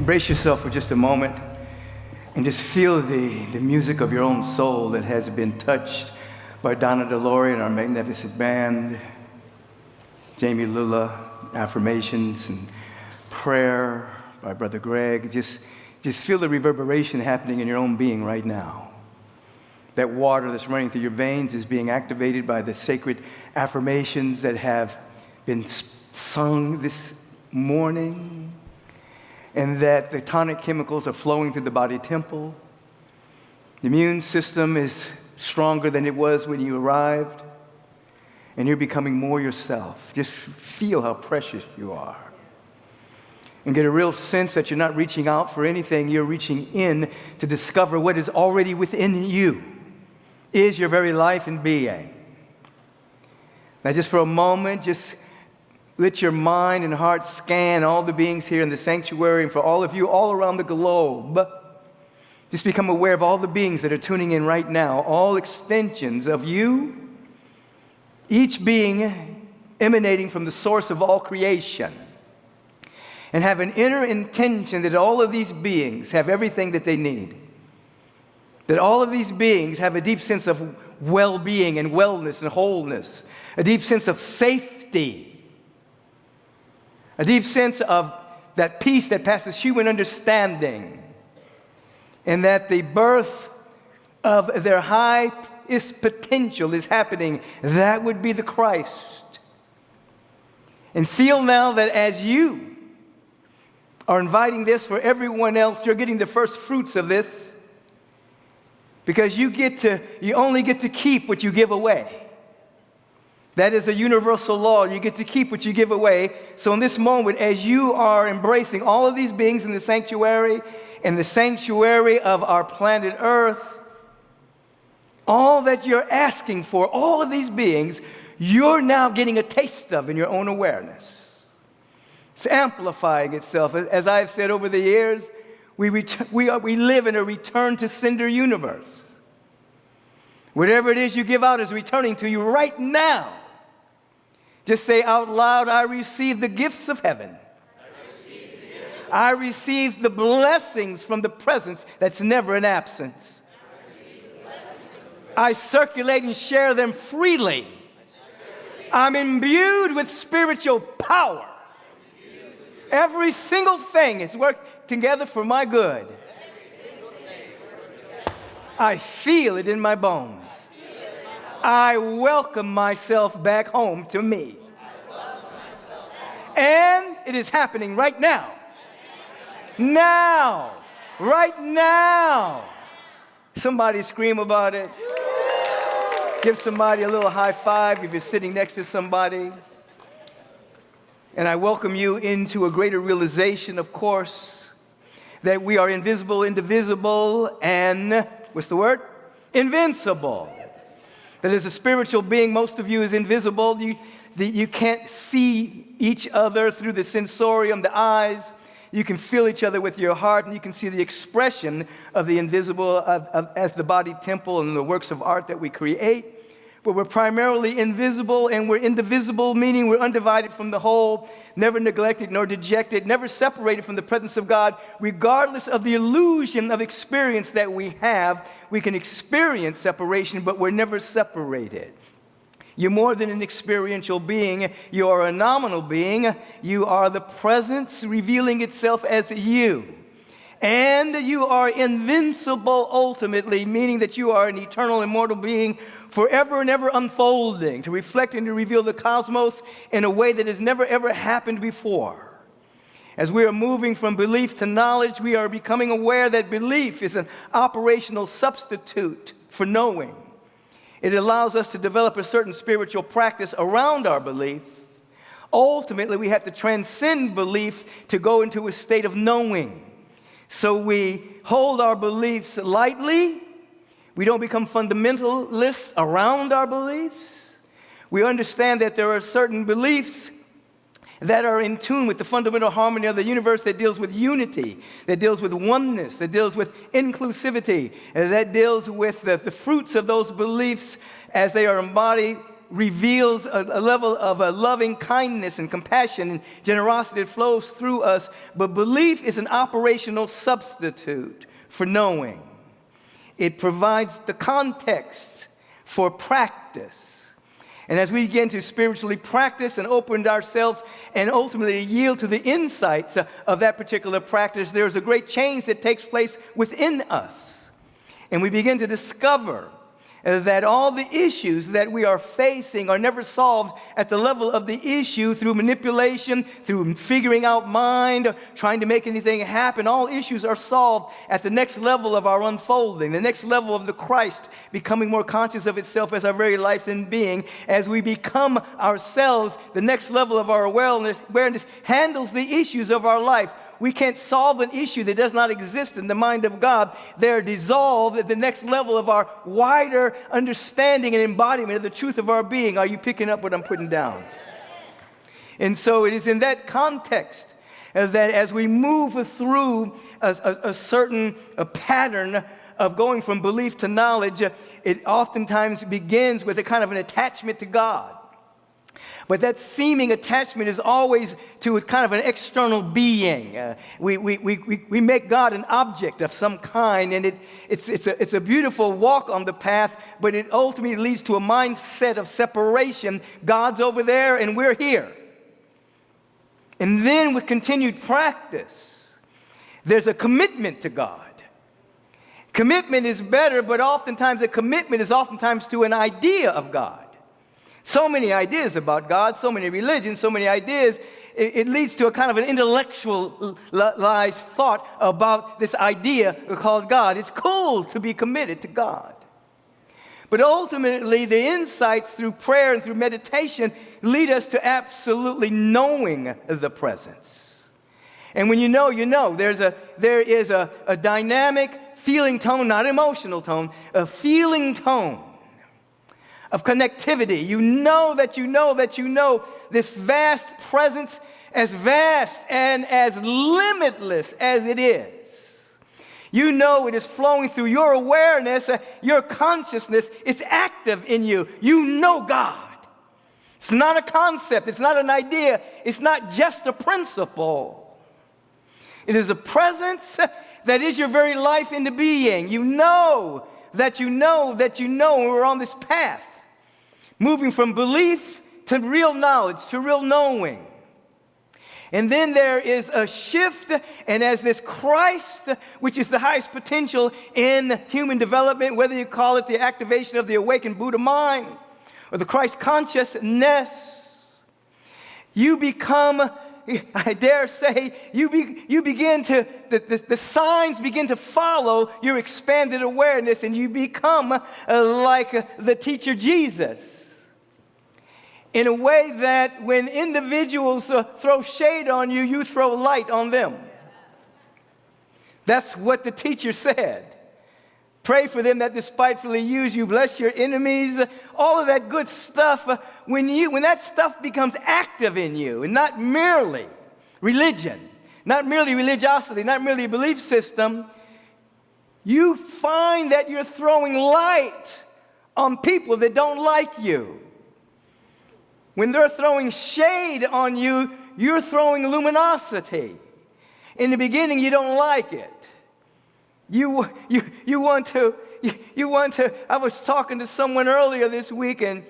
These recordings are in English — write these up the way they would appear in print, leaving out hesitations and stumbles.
Embrace yourself for just a moment and just feel the music of your own soul that has been touched by Donna DeLore and our magnificent band, Jamie Lula, affirmations and prayer by Brother Greg. Just feel the reverberation happening in your own being right now. That water that's running through your veins is being activated by the sacred affirmations that have been sung this morning, and that the tonic chemicals are flowing through the body temple. The immune system is stronger than it was when you arrived, and you're becoming more yourself. Just feel how precious you are. And get a real sense that you're not reaching out for anything, you're reaching in to discover what is already within you, is your very life and being. Now just for a moment, just let your mind and heart scan all the beings here in the sanctuary, and for all of you all around the globe, just become aware of all the beings that are tuning in right now, all extensions of you, each being emanating from the source of all creation. And have an inner intention that all of these beings have everything that they need. That all of these beings have a deep sense of well-being and wellness and wholeness, a deep sense of safety, a deep sense of that peace that passes human understanding, and that the birth of their highest potential is happening. That would be the Christ. And feel now that as you are inviting this for everyone else, you're getting the first fruits of this, because you only get to keep what you give away. That is a universal law. You get to keep what you give away. So in this moment, as you are embracing all of these beings in the sanctuary of our planet Earth, all that you're asking for, all of these beings, you're now getting a taste of in your own awareness. It's amplifying itself. As I've said over the years, we live in a return to sender universe. Whatever it is you give out is returning to you right now. Just say out loud, I receive the gifts of heaven. I receive the blessings from the presence that's never in absence. I circulate and share them freely. I'm imbued with spiritual power. Every single thing is working together for my good. I feel it in my bones. I welcome myself back home to me. And it is happening right now. Now. Right now. Somebody scream about it. Give somebody a little high five if you're sitting next to somebody. And I welcome you into a greater realization, of course, that we are invisible, indivisible, and, what's the word? Invincible. That as a spiritual being, most of you is invisible. You can't see each other through the sensorium, the eyes. You can feel each other with your heart, and you can see the expression of the invisible as the body temple and the works of art that we create. But we're primarily invisible, and we're indivisible, meaning we're undivided from the whole, never neglected nor dejected, never separated from the presence of God. Regardless of the illusion of experience that we have, we can experience separation, but we're never separated. You're more than an experiential being. You are a nominal being. You are the presence revealing itself as you. And you are invincible ultimately, meaning that you are an eternal, immortal being, forever and ever unfolding, to reflect and to reveal the cosmos in a way that has never ever happened before. As we are moving from belief to knowledge, we are becoming aware that belief is an operational substitute for knowing. It allows us to develop a certain spiritual practice around our belief. Ultimately, we have to transcend belief to go into a state of knowing. So we hold our beliefs lightly. We don't become fundamentalists around our beliefs. We understand that there are certain beliefs that are in tune with the fundamental harmony of the universe, that deals with unity, that deals with oneness, that deals with inclusivity, and that deals with the fruits of those beliefs as they are embodied reveals a level of a loving kindness and compassion and generosity that flows through us. But belief is an operational substitute for knowing. It provides the context for practice. And as we begin to spiritually practice and open ourselves and ultimately yield to the insights of that particular practice, there's a great change that takes place within us. And we begin to discover that all the issues that we are facing are never solved at the level of the issue through manipulation, through figuring out mind, trying to make anything happen. All issues are solved at the next level of our unfolding, the next level of the Christ becoming more conscious of itself as our very life and being. As we become ourselves, the next level of our awareness handles the issues of our life. We can't solve an issue that does not exist in the mind of God. They're dissolved at the next level of our wider understanding and embodiment of the truth of our being. Are you picking up what I'm putting down? And so it is in that context that as we move through a certain pattern of going from belief to knowledge, it oftentimes begins with a kind of an attachment to God. But that seeming attachment is always to a kind of an external being. We make God an object of some kind, and it's a beautiful walk on the path, but it ultimately leads to a mindset of separation. God's over there, and we're here. And then with continued practice, there's a commitment to God. Commitment is better, but oftentimes a commitment is oftentimes to an idea of God. So many ideas about God, so many religions, so many ideas. It leads to a kind of an intellectualized thought about this idea called God. It's cool to be committed to God. But ultimately, the insights through prayer and through meditation lead us to absolutely knowing the presence. And when you know, you know. There is a dynamic feeling tone, not emotional tone, a feeling tone of connectivity. You know that you know that you know this vast presence, as vast and as limitless as it is. You know it is flowing through your awareness, your consciousness. It's active in you. You know God. It's not a concept. It's not an idea. It's not just a principle. It is a presence that is your very life into being. You know that you know that you know, and we're on this path, moving from belief to real knowledge, to real knowing. And then there is a shift, and as this Christ, which is the highest potential in human development, whether you call it the activation of the awakened Buddha mind or the Christ consciousness, you become, I dare say, you begin to, the signs begin to follow your expanded awareness, and you become like the teacher Jesus. In a way that when individuals throw shade on you, you throw light on them. That's what the teacher said. Pray for them that despitefully use you. Bless your enemies. All of that good stuff. When that stuff becomes active in you, and not merely religion, not merely religiosity, not merely a belief system, you find that you're throwing light on people that don't like you. When they're throwing shade on you, you're throwing luminosity. In the beginning, you don't like it. You want to. I was talking to someone earlier this week, and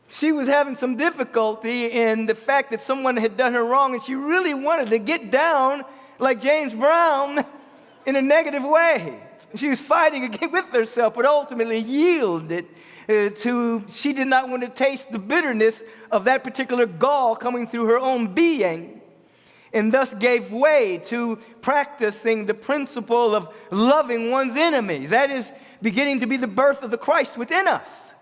she was having some difficulty in the fact that someone had done her wrong, and she really wanted to get down like James Brown in a negative way. She was fighting with herself, but ultimately yielded she did not want to taste the bitterness of that particular gall coming through her own being, and thus gave way to practicing the principle of loving one's enemies. That is beginning to be the birth of the Christ within us.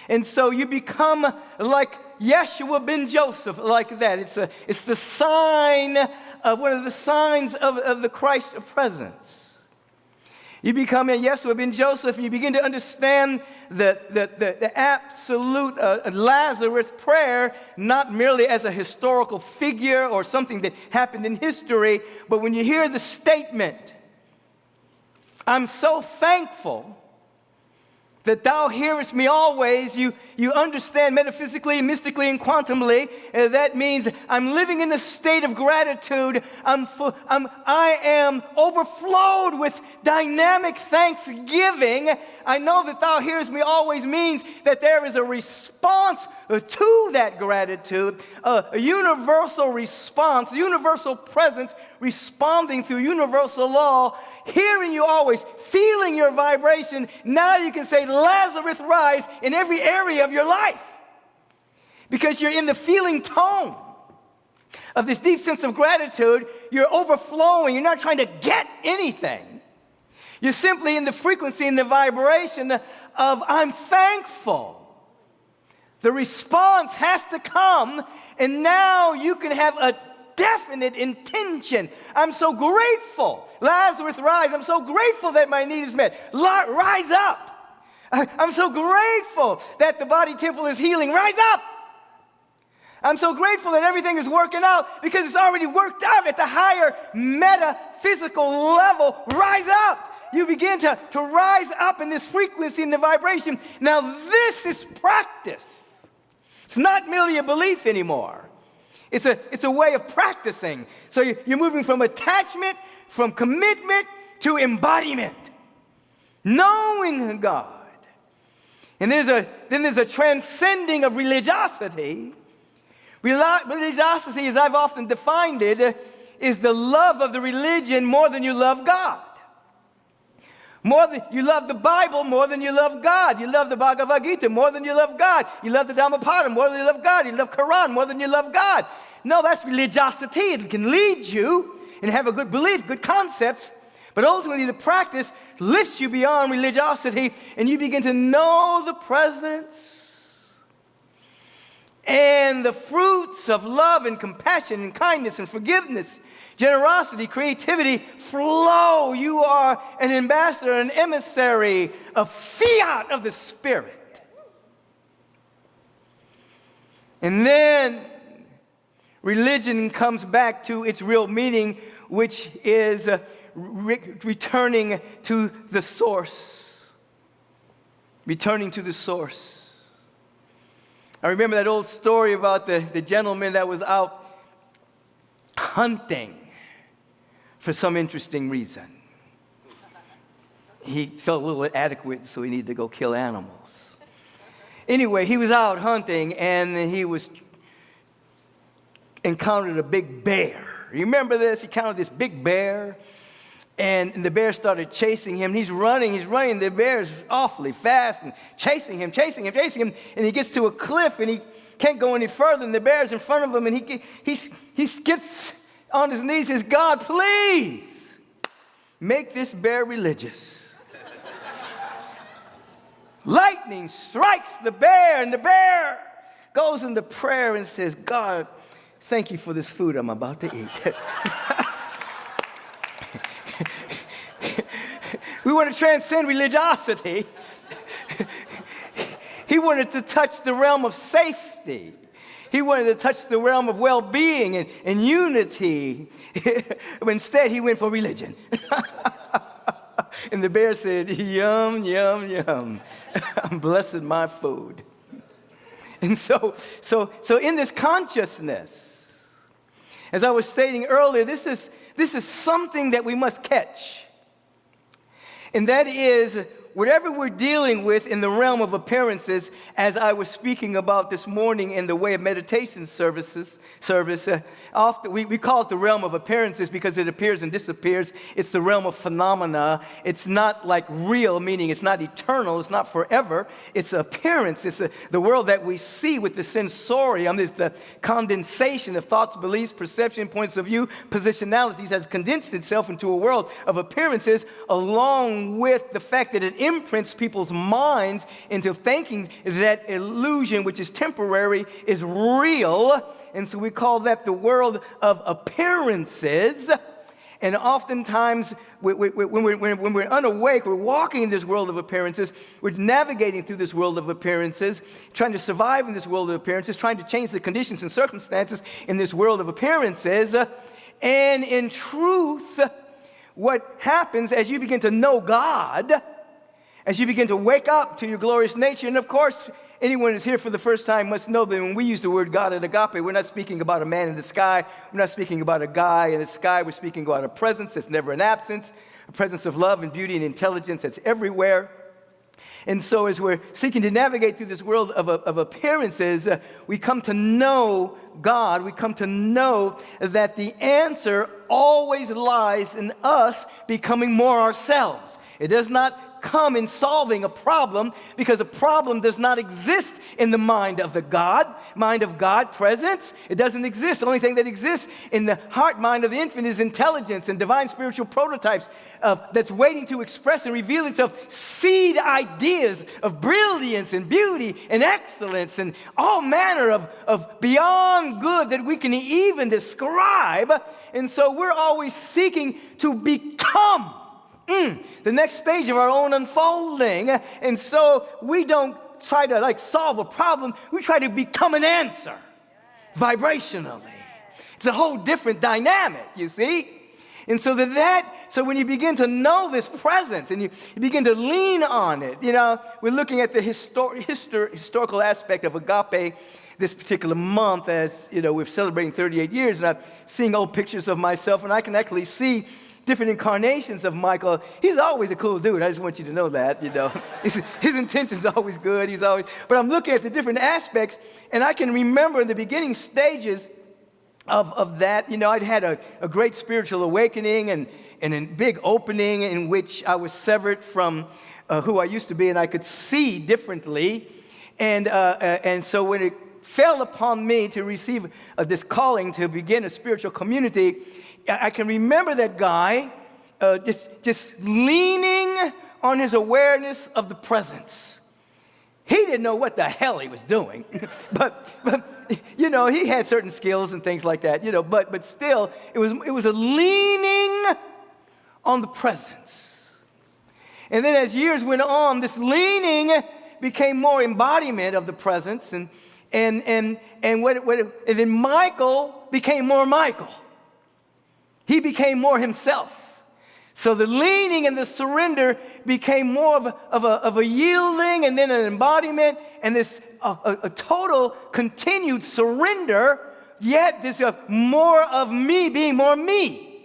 And so you become like Yeshua ben Joseph, like that. It's the sign of one of the signs of the Christ presence. You become a Yeshua ben Joseph, and you begin to understand the absolute Lazarus prayer, not merely as a historical figure or something that happened in history, but when you hear the statement, I'm so thankful that thou hearest me always, you understand metaphysically, mystically, and quantumly. That means I'm living in a state of gratitude. I am overflowed with dynamic thanksgiving. I know that thou hearest me always means that there is a response to that gratitude, a universal response, universal presence responding through universal law, hearing you always, feeling your vibration. Now you can say, Lazarus, rise in every area of your life. Because you're in the feeling tone of this deep sense of gratitude. You're overflowing. You're not trying to get anything. You're simply in the frequency and the vibration of I'm thankful. The response has to come, and now you can have a definite intention. I'm so grateful. Lazarus, rise. I'm so grateful that my need is met. Rise up. I'm so grateful that the body temple is healing. Rise up. I'm so grateful that everything is working out because it's already worked out at the higher metaphysical level. Rise up. You begin to rise up in this frequency and the vibration. Now this is practice. It's not merely a belief anymore. It's a way of practicing. So you're moving from attachment, from commitment to embodiment. Knowing God. And then there's a transcending of religiosity. Religiosity, as I've often defined it, is the love of the religion more than you love God. You love the Bible more than you love God. You love the Bhagavad Gita more than you love God. You love the Dhammapada more than you love God. You love Quran more than you love God. No, that's religiosity. It can lead you and have a good belief, good concepts, but ultimately the practice lifts you beyond religiosity, and you begin to know the presence and the fruits of love and compassion and kindness and forgiveness, generosity, creativity flow. You are an ambassador, an emissary, a fiat of the Spirit. And then religion comes back to its real meaning, which is returning to the source. Returning to the source. I remember that old story about the gentleman that was out hunting for some interesting reason. He felt a little inadequate, so he needed to go kill animals. Anyway, he was out hunting, and he encountered a big bear. You remember this? He encountered this big bear, and the bear started chasing him. He's running. The bear is awfully fast and chasing him. And he gets to a cliff, and he can't go any further, and the bear's in front of him, and he gets on his knees and says, God, please make this bear religious. Lightning strikes the bear, and the bear goes into prayer and says, God, thank you for this food I'm about to eat. We want to transcend religiosity. He wanted to touch the realm of safety. He wanted to touch the realm of well-being and unity. Instead, he went for religion. And the bear said, yum, yum, yum. I'm blessing my food. And so in this consciousness, as I was stating earlier, this is something that we must catch. And that is, whatever we're dealing with in the realm of appearances, as I was speaking about this morning in the way of meditation service, often we call it the realm of appearances because it appears and disappears. It's the realm of phenomena. It's not like real, meaning it's not eternal, it's not forever. It's appearance. It's the world that we see with the sensorium. It's the condensation of thoughts, beliefs, perception, points of view, positionalities that have condensed itself into a world of appearances, along with the fact that it imprints people's minds into thinking that illusion, which is temporary, is real. And so we call that the world of appearances. And oftentimes, when we're unawake, we're walking in this world of appearances. We're navigating through this world of appearances, trying to survive in this world of appearances, trying to change the conditions and circumstances in this world of appearances. And in truth, what happens as you begin to know God, as you begin to wake up to your glorious nature. And of course, anyone who's here for the first time must know that when we use the word God at Agape, we're not speaking about a man in the sky. We're not speaking about a guy in the sky. We're speaking about a presence that's never an absence, a presence of love and beauty and intelligence that's everywhere. And so as we're seeking to navigate through this world of appearances, we come to know God. We come to know that the answer always lies in us becoming more ourselves. It does not come in solving a problem, because a problem does not exist in the mind of God presence. It doesn't exist. The only thing that exists in the heart mind of the infant is intelligence and divine spiritual prototypes that's waiting to express and reveal itself, seed ideas of brilliance and beauty and excellence and all manner of beyond good that we can even describe. And so we're always seeking to become the next stage of our own unfolding. And so we don't try to solve a problem. We try to become an answer vibrationally. It's a whole different dynamic, you see. And so so when you begin to know this presence and you begin to lean on it, we're looking at the historical aspect of Agape this particular month, as we're celebrating 38 years, and I'm seeing old pictures of myself, and I can actually see different incarnations of Michael. He's always a cool dude. I just want you to know that, His intentions are always good. But I'm looking at the different aspects, and I can remember in the beginning stages of that, I'd had a great spiritual awakening and a big opening in which I was severed from who I used to be, and I could see differently. And so when it fell upon me to receive this calling to begin a spiritual community, I can remember that guy just leaning on his awareness of the presence. He didn't know what the hell he was doing, but he had certain skills and things like that, but still, it was a leaning on the presence. And then as years went on, this leaning became more embodiment of the presence, and then Michael became more Michael. He became more himself. So the leaning and the surrender became more of a yielding, and then an embodiment, and this a total continued surrender, yet there's more of me being more me.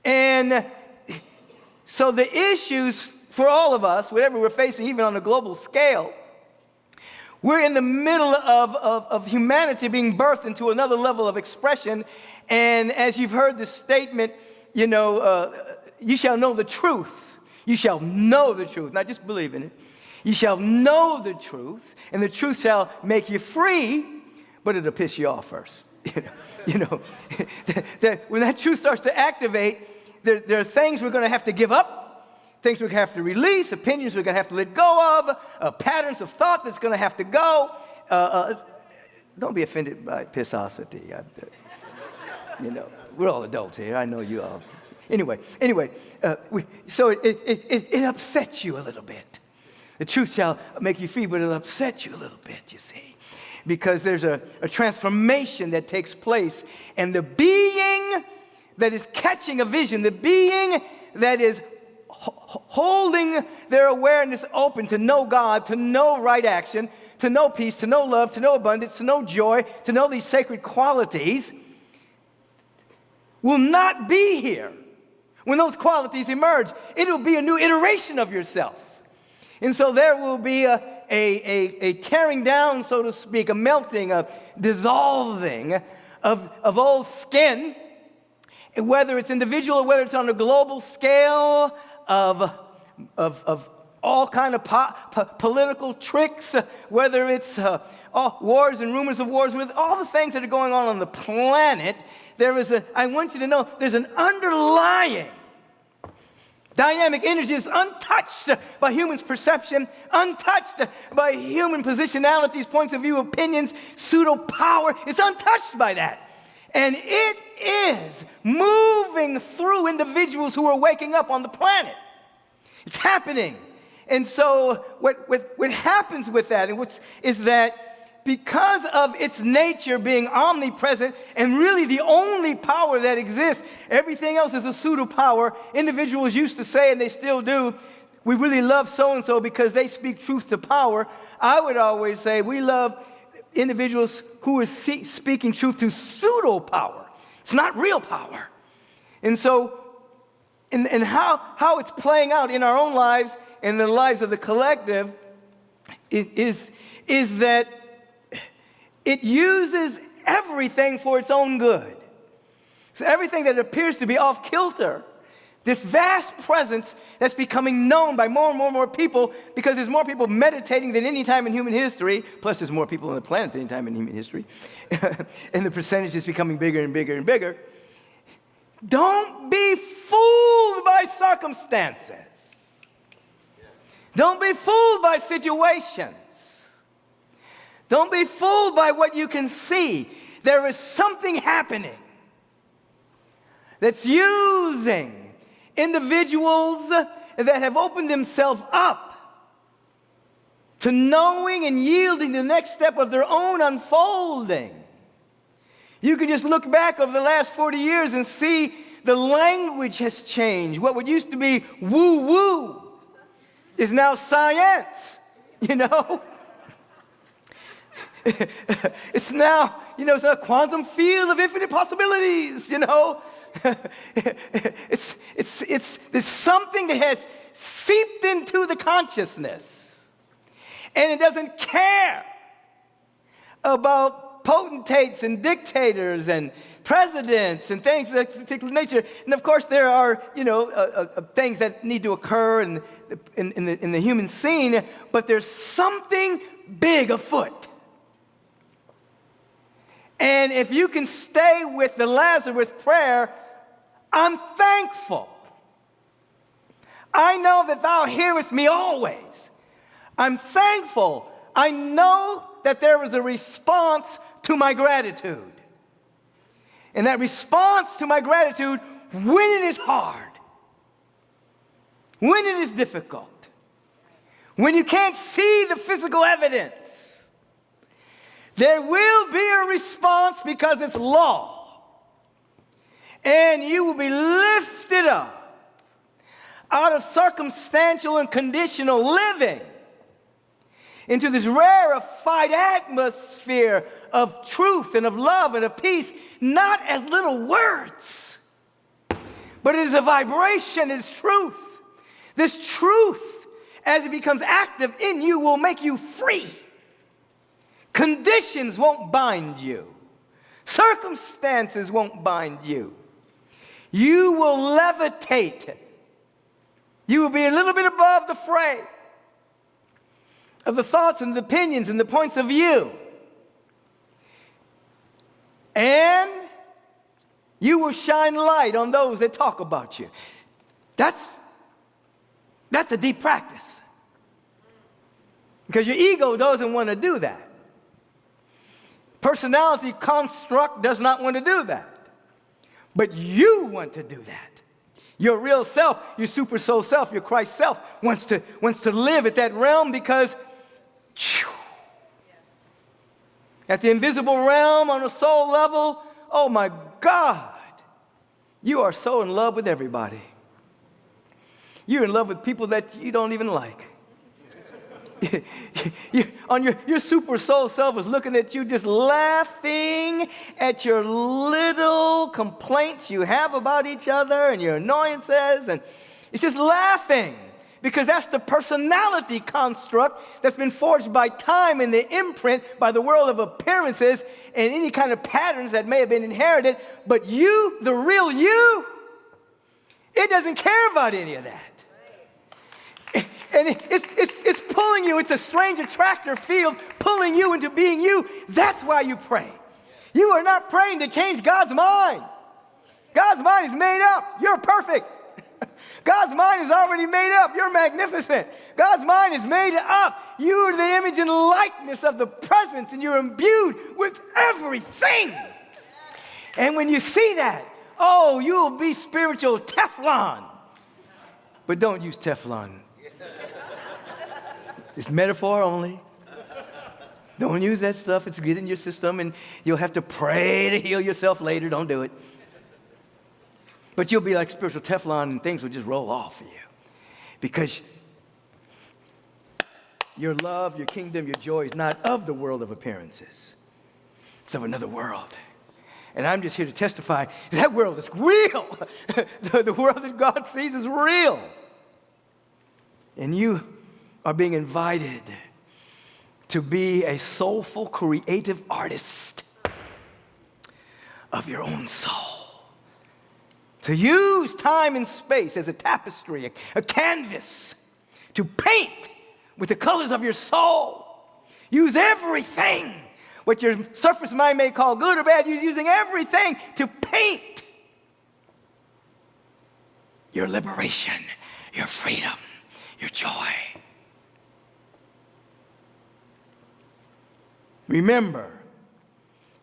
And so the issues for all of us, whatever we're facing, even on a global scale, we're in the middle of humanity being birthed into another level of expression. And as you've heard the statement, you shall know the truth. You shall know the truth, not just believe in it. You shall know the truth, and the truth shall make you free, but it'll piss you off first. When that truth starts to activate, there are things we're going to have to give up, things we're going to have to release, opinions we're going to have to let go of, patterns of thought that's going to have to go. Don't be offended by pissosity. We're all adults here. I know you all. Anyway, so it upsets you a little bit. The truth shall make you free, but it'll upset you a little bit, you see. Because there's a transformation that takes place. And the being that is catching a vision, the being that is holding their awareness open to know God, to know right action, to know peace, to know love, to know abundance, to know joy, to know these sacred qualities, will not be here when those qualities emerge. It'll be a new iteration of yourself. And so there will be a tearing down, so to speak, a melting, a dissolving of old skin, whether it's individual or whether it's on a global scale of all kind of political tricks, whether it's wars and rumors of wars, with all the things that are going on the planet. I want you to know there's an underlying dynamic energy that's untouched by human's perception, untouched by human positionalities, points of view, opinions, pseudo power. It's untouched by that. And it is moving through individuals who are waking up on the planet. It's happening. And so what happens with that is that because of its nature being omnipresent and really the only power that exists, everything else is a pseudo power. Individuals used to say, and they still do, we really love so-and-so because they speak truth to power. I would always say we love individuals who are speaking truth to pseudo-power. It's not real power. And so, and how it's playing out in our own lives and the lives of the collective is that it uses everything for its own good. So everything that appears to be off kilter, this vast presence that's becoming known by more and more people because there's more people meditating than any time in human history, plus there's more people on the planet than any time in human history, and the percentage is becoming bigger and bigger and bigger. Don't be fooled by circumstances. Don't be fooled by situations. Don't be fooled by what you can see. There is something happening that's using individuals that have opened themselves up to knowing and yielding the next step of their own unfolding. You can just look back over the last 40 years and see the language has changed. What would used to be woo-woo is now science, you know? It's now, it's a quantum field of infinite possibilities, you know? There's something that has seeped into the consciousness, and it doesn't care about potentates and dictators and presidents and things of that particular nature. And of course, there are things that need to occur in the human scene, but there's something big afoot. And if you can stay with the Lazarus prayer, I'm thankful. I know that thou hearest me always. I'm thankful. I know that there is a response to my gratitude. And that response to my gratitude, when it is hard, when it is difficult, when you can't see the physical evidence, there will be a response because it's law. And you will be lifted up out of circumstantial and conditional living into this rarefied atmosphere of truth and of love and of peace, not as little words, but it is a vibration, it's truth. This truth, as it becomes active in you, will make you free. Conditions won't bind you. Circumstances won't bind you. You will levitate. You will be a little bit above the fray of the thoughts and the opinions and the points of view. And you will shine light on those that talk about you. That's a deep practice. Because your ego doesn't want to do that. Personality construct does not want to do that. But you want to do that. Your real self, your super soul self, your Christ self wants to live at that realm because at the invisible realm on a soul level, oh my God, you are so in love with everybody. You're in love with people that you don't even like. Your super soul self is looking at you just laughing at your little complaints you have about each other and your annoyances, and it's just laughing because that's the personality construct that's been forged by time and the imprint by the world of appearances and any kind of patterns that may have been inherited. But you, the real you, it doesn't care about any of that. And it's pulling you. It's a strange attractor field pulling you into being you. That's why you pray. You are not praying to change God's mind. God's mind is made up. You're perfect. God's mind is already made up. You're magnificent. God's mind is made up. You are the image and likeness of the presence, and you're imbued with everything. And when you see that, oh, you will be spiritual Teflon. But don't use Teflon. It's metaphor only. Don't use that stuff. It's get in your system, and you'll have to pray to heal yourself later. Don't do it. But you'll be like spiritual Teflon, and things will just roll off of you. Because Your love, your kingdom, your joy is not of the world of appearances. It's of another world. And I'm just here to testify that world is real. The world that God sees is real. And you are being invited to be a soulful, creative artist of your own soul. To use time and space as a tapestry, a canvas, to paint with the colors of your soul. Use everything. What your surface mind may call good or bad, you're using everything to paint your liberation, your freedom, your joy. Remember,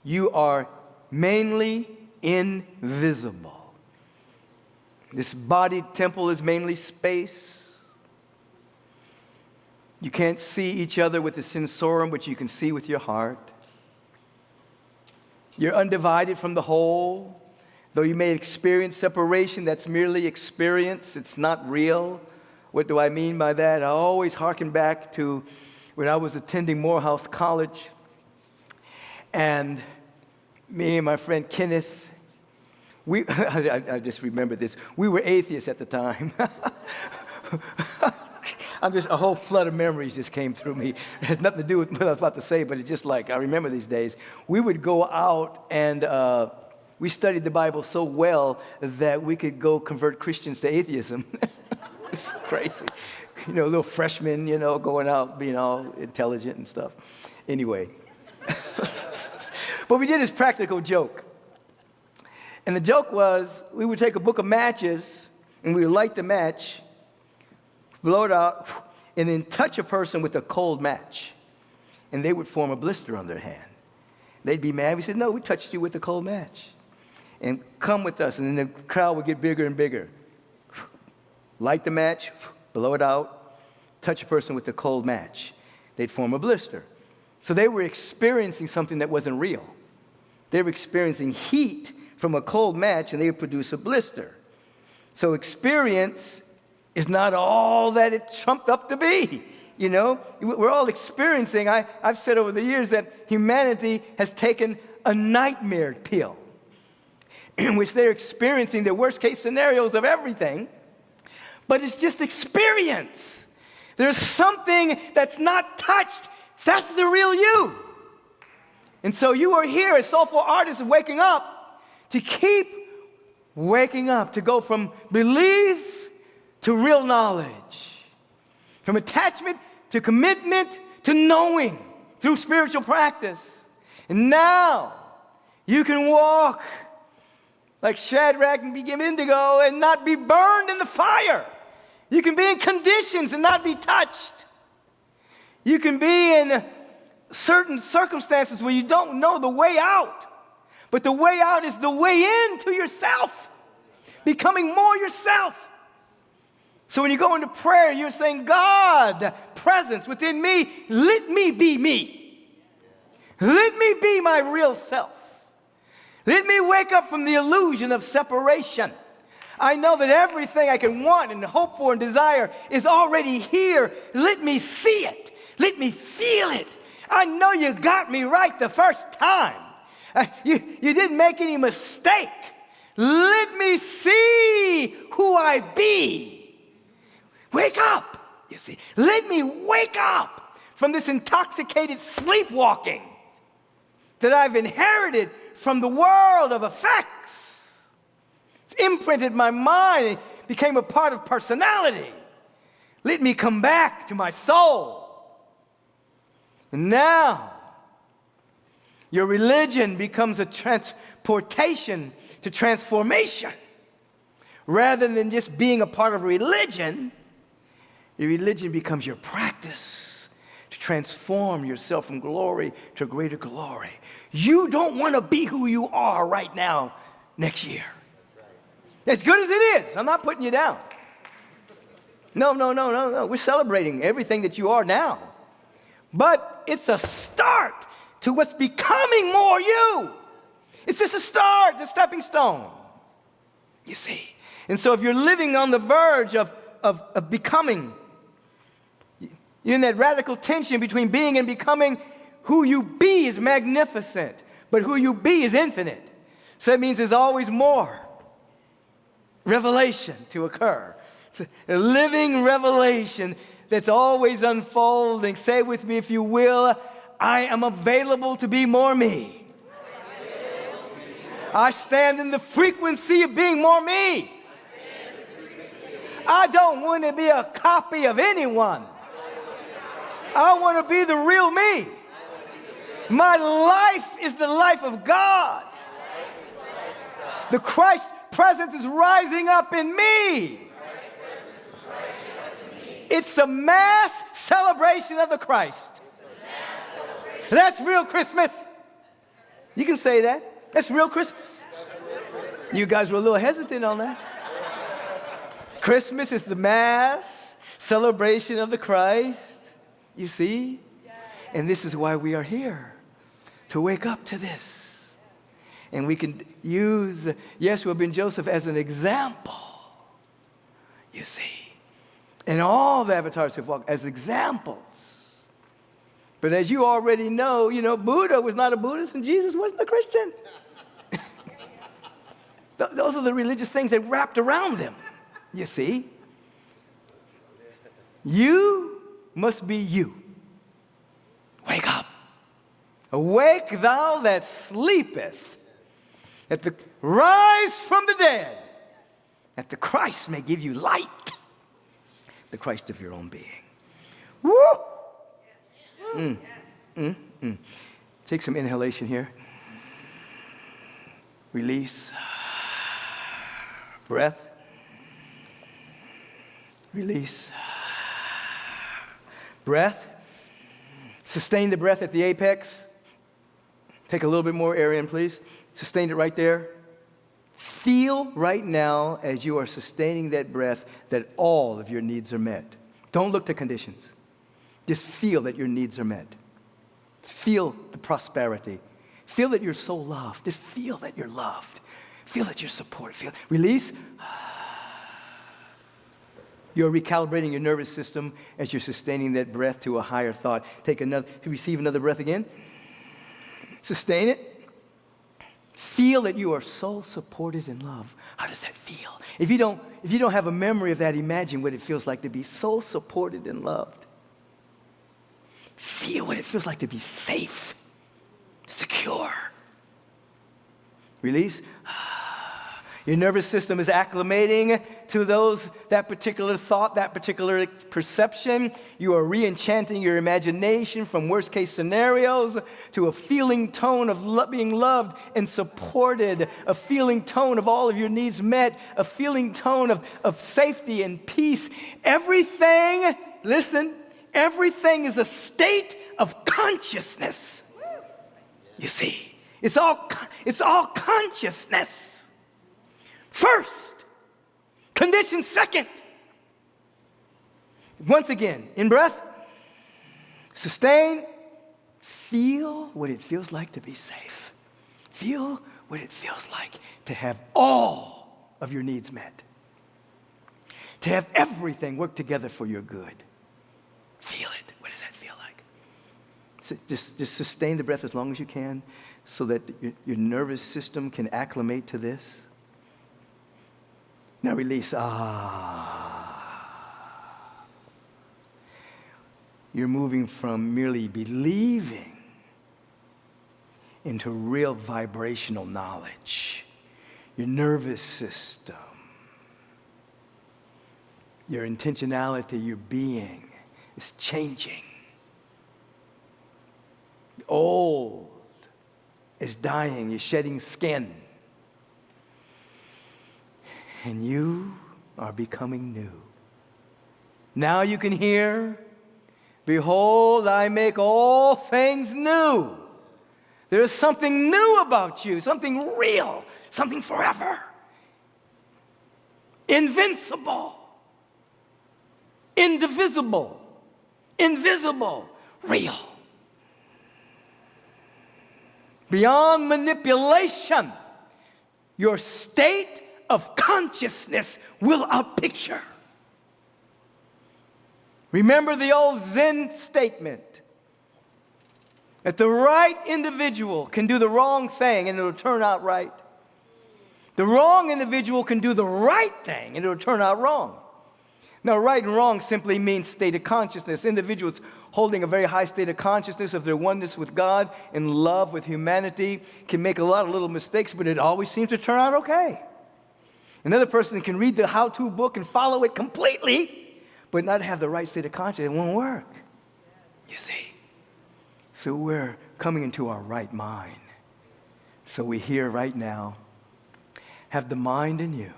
you are mainly invisible. This body temple is mainly space. You can't see each other with the sensorium, but you can see with your heart. You're undivided from the whole. Though you may experience separation, that's merely experience. It's not real. What do I mean by that? I always hearken back to when I was attending Morehouse College, and me and my friend Kenneth, I just remember this. We were atheists at the time. A whole flood of memories just came through me. It has nothing to do with what I was about to say, but it's just like, I remember these days. We would go out and we studied the Bible so well that we could go convert Christians to atheism. It's crazy. Little freshmen, going out, being all intelligent and stuff. Anyway. But we did this practical joke. And the joke was, we would take a book of matches and we would light the match, blow it out, and then touch a person with a cold match. And they would form a blister on their hand. They'd be mad. We said, no, we touched you with a cold match. And come with us. And then the crowd would get bigger and bigger. Light the match, blow it out, touch a person with a cold match. They'd form a blister. So they were experiencing something that wasn't real. They were experiencing heat from a cold match, and they would produce a blister. So experience is not all that it trumped up to be. We're all experiencing. I've said over the years that humanity has taken a nightmare pill in which they're experiencing the worst case scenarios of everything, but it's just experience. There's something that's not touched. That's the real you. And so you are here as soulful artists waking up to keep waking up, to go from belief to real knowledge, from attachment to commitment to knowing through spiritual practice. And now you can walk like Shadrach and Abednego and not be burned in the fire. You can be in conditions and not be touched. You can be in certain circumstances where you don't know the way out. But the way out is the way into yourself, becoming more yourself. So when you go into prayer, you're saying, God, presence within me, let me be me. Let me be my real self. Let me wake up from the illusion of separation. I know that everything I can want and hope for and desire is already here. Let me see it. Let me feel it. I know you got me right the first time. You didn't make any mistake. Let me see who I be. Wake up, you see. Let me wake up from this intoxicated sleepwalking that I've inherited from the world of effects. It's imprinted my mind and became a part of personality. Let me come back to my soul. And now, your religion becomes a transportation to transformation. Rather than just being a part of religion, your religion becomes your practice to transform yourself from glory to greater glory. You don't want to be who you are right now next year. As good as it is, I'm not putting you down. No. We're celebrating everything that you are now. But it's a start to what's becoming more you. It's just a start, a stepping stone. You see? And so if you're living on the verge of becoming, You're in that radical tension between being and becoming. Who you be is magnificent, but who you be is infinite. So that means there's always more revelation to occur. It's a living revelation that's always unfolding. Say with me, if you will, I am available to be more me. I stand in the frequency of being more me. I don't want to be a copy of anyone. I want to be the real me. My life is the life of God. The Christ presence is rising up in me. It's a mass celebration of the Christ. That's real Christmas. You can say that. That's real Christmas. You guys were a little hesitant on that. Christmas is the mass celebration of the Christ. You see? And this is why we are here, to wake up to this. And we can use Yeshua ben Joseph as an example, you see. And all the avatars have walked as examples. But as you already know, Buddha was not a Buddhist and Jesus wasn't a Christian. Those are the religious things that wrapped around them, you see. You must be you. Wake up. Awake thou that sleepeth, rise from the dead, that the Christ may give you light, the Christ of your own being. Woo! Take some inhalation here. Release. Breath. Release. Breath. Sustain the breath at the apex. Take a little bit more air in, please. Sustain it right there. Feel right now as you are sustaining that breath that all of your needs are met. Don't look to conditions. Just feel that your needs are met. Feel the prosperity. Feel that you're so loved. Just feel that you're loved. Feel that you're supported. Release. You're recalibrating your nervous system as you're sustaining that breath to a higher thought. Receive another breath again. Sustain it. Feel that you are so supported and loved. How does that feel? If you don't have a memory of that, imagine what it feels like to be so supported and loved. Feel what it feels like to be safe, secure. Release. Your nervous system is acclimating to that particular thought, that particular perception. You are re-enchanting your imagination from worst-case scenarios to a feeling tone of being loved and supported, a feeling tone of all of your needs met, a feeling tone of safety and peace. Everything, listen, everything is a state of consciousness. You see, it's all consciousness. First, condition second. Once again, in breath, sustain, feel what it feels like to be safe. Feel what it feels like to have all of your needs met. To have everything work together for your good. Feel it. What does that feel like? So just sustain the breath as long as you can so that your nervous system can acclimate to this. Now release. You're moving from merely believing into real vibrational knowledge. Your nervous system, your intentionality, your being is changing. The old is dying, you're shedding skin. And you are becoming new. Now you can hear, behold, I make all things new. There is something new about you, something real, something forever. Invincible, indivisible, invisible, real. Beyond manipulation, your state of consciousness will outpicture. Remember the old Zen statement that the right individual can do the wrong thing and it'll turn out right. The wrong individual can do the right thing and it'll turn out wrong. Now, right and wrong simply means state of consciousness. Individuals holding a very high state of consciousness of their oneness with God and love with humanity can make a lot of little mistakes, but it always seems to turn out okay. Another person can read the how-to book and follow it completely, but not have the right state of consciousness. It won't work. You see? So we're coming into our right mind. So we hear right now, have the mind in you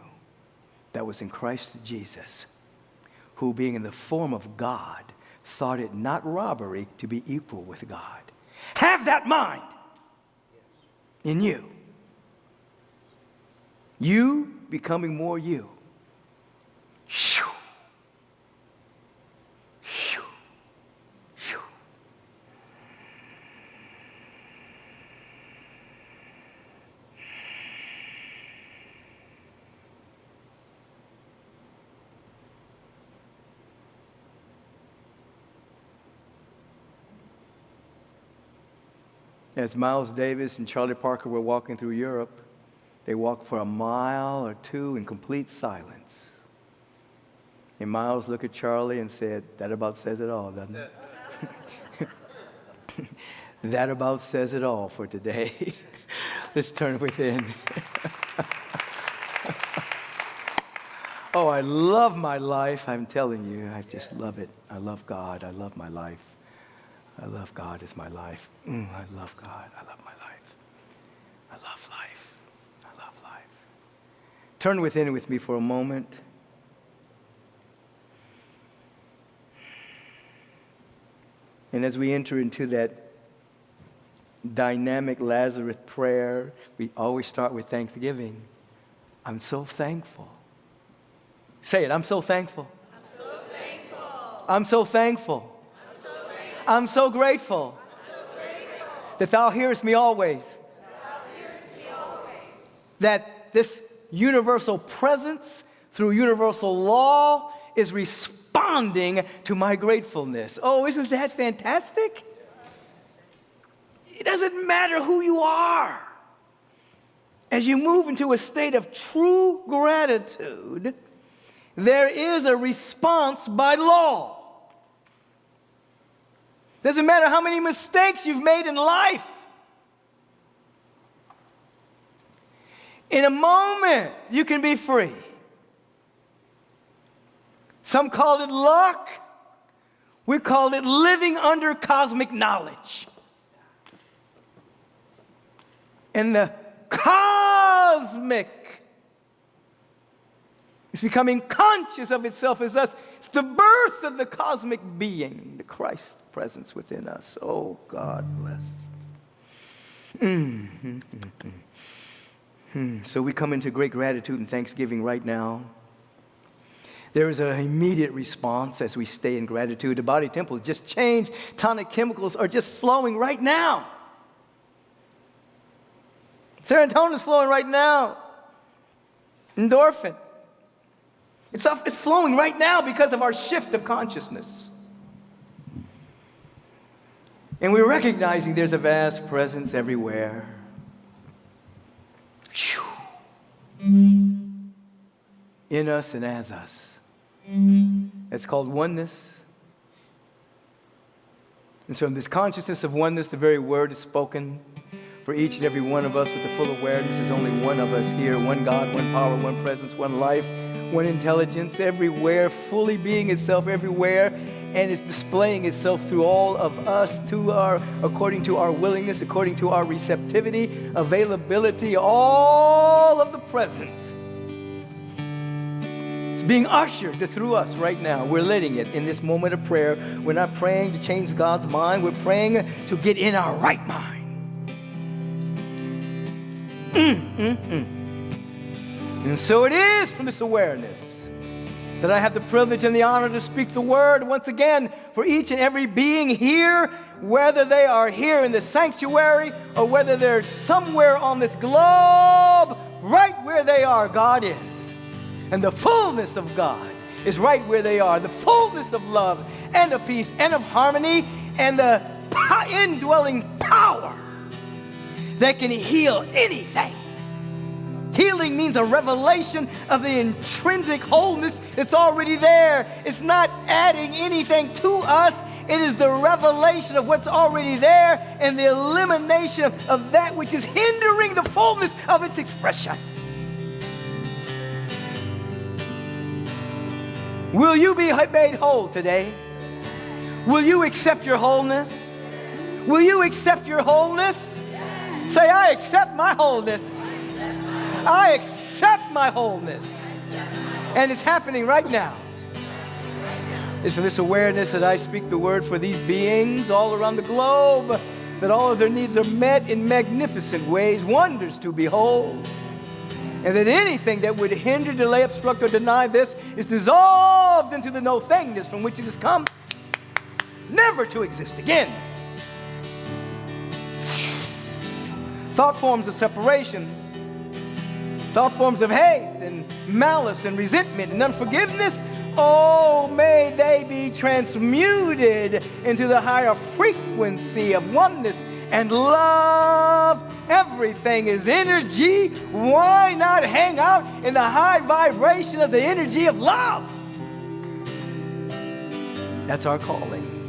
that was in Christ Jesus, who being in the form of God, thought it not robbery to be equal with God. Have that mind in you. You becoming more you. Shoo. Shoo. Shoo. As Miles Davis and Charlie Parker were walking through Europe, they walked for a mile or two in complete silence. And Miles looked at Charlie and said, "That about says it all, doesn't it?" That about says it all for today. Let's turn within. Oh, I love my life. I'm telling you, I just love it. I love God. I love my life. I love God as my life. I love God. I love my life. I love life. I love life. Turn within with me for a moment. And as we enter into that dynamic Lazarus prayer, we always start with thanksgiving. I'm so thankful. Say it, I'm so thankful. I'm so thankful. I'm so thankful. I'm so grateful that thou hearest me always. That this universal presence through universal law is responding to my gratefulness. Oh, isn't that fantastic? It doesn't matter who you are. As you move into a state of true gratitude, there is a response by law. Doesn't matter how many mistakes you've made in life. In a moment, you can be free. Some call it luck. We call it living under cosmic knowledge. And the cosmic is becoming conscious of itself as us. It's the birth of the cosmic being, the Christ presence within us. Oh, God bless. So we come into great gratitude and thanksgiving right now. There is an immediate response as we stay in gratitude. The body temple just changed. Tonic chemicals are just flowing right now. Serotonin is flowing right now. Endorphin. It's flowing right now because of our shift of consciousness. And we're recognizing there's a vast presence everywhere. In us and as us. It's called oneness. And so in this consciousness of oneness, the very word is spoken for each and every one of us with the full awareness. There's only one of us here, one God, one power, one presence, one life, one intelligence, everywhere, fully being itself everywhere, and it's displaying itself through all of us, according to our willingness, according to our receptivity, availability, all of the presence. It's being ushered through us right now. We're letting it in this moment of prayer. We're not praying to change God's mind. We're praying to get in our right mind. And so it is from this awareness that I have the privilege and the honor to speak the word once again for each and every being here, whether they are here in the sanctuary or whether they're somewhere on this globe. Right where they are, God is. And the fullness of God is right where they are. The fullness of love and of peace and of harmony and the indwelling power that can heal anything. Healing means a revelation of the intrinsic wholeness that's already there. It's not adding anything to us. It is the revelation of what's already there and the elimination of that which is hindering the fullness of its expression. Will you be made whole today? Will you accept your wholeness? Will you accept your wholeness? Say, I accept my wholeness. I accept my wholeness. And it's happening right now. It's from this awareness that I speak the word for these beings all around the globe, that all of their needs are met in magnificent ways, wonders to behold. And that anything that would hinder, delay, obstruct, or deny this is dissolved into the no-thingness from which it has come, never to exist again. Thought forms of separation, thought forms of hate and malice and resentment and unforgiveness, oh, may they be transmuted into the higher frequency of oneness and love. Everything is energy. Why not hang out in the high vibration of the energy of love? That's our calling.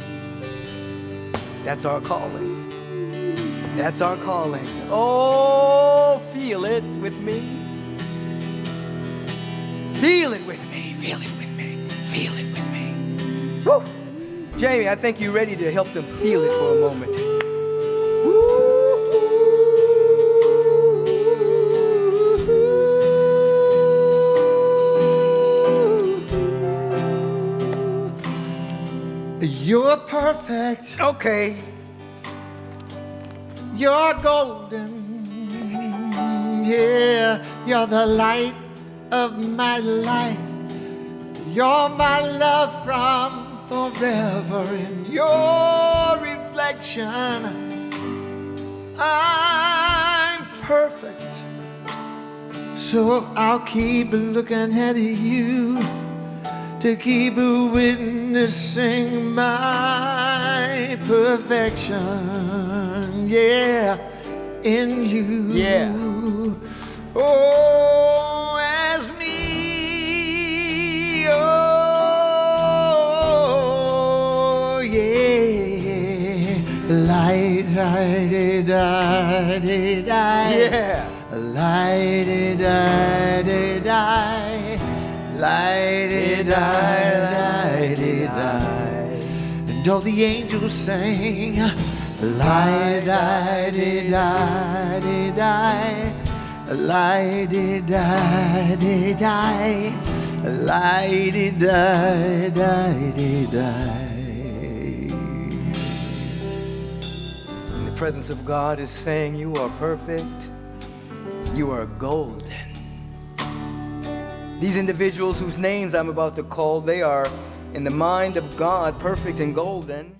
That's our calling. That's our calling. Oh, feel it with me. Feel it with me. Feel it with me. Feel it with me. Woo! Jamie, I think you're ready to help them feel it for a moment. You're perfect. Okay. You're golden. Yeah, you're the light of my life. You're my love from forever. In your reflection, I'm perfect. So I'll keep looking at you to keep witnessing my perfection, yeah, in you. Yeah. Oh, as me, oh, yeah, light, light, light, Yeah. light, light, light. Light-y-di, light-y-di, and all the angels sang, light-y-di, light-y-di, light-y-di, light-y-di. And the presence of God is saying, you are perfect. You are golden. These individuals whose names I'm about to call, they are in the mind of God, perfect and golden.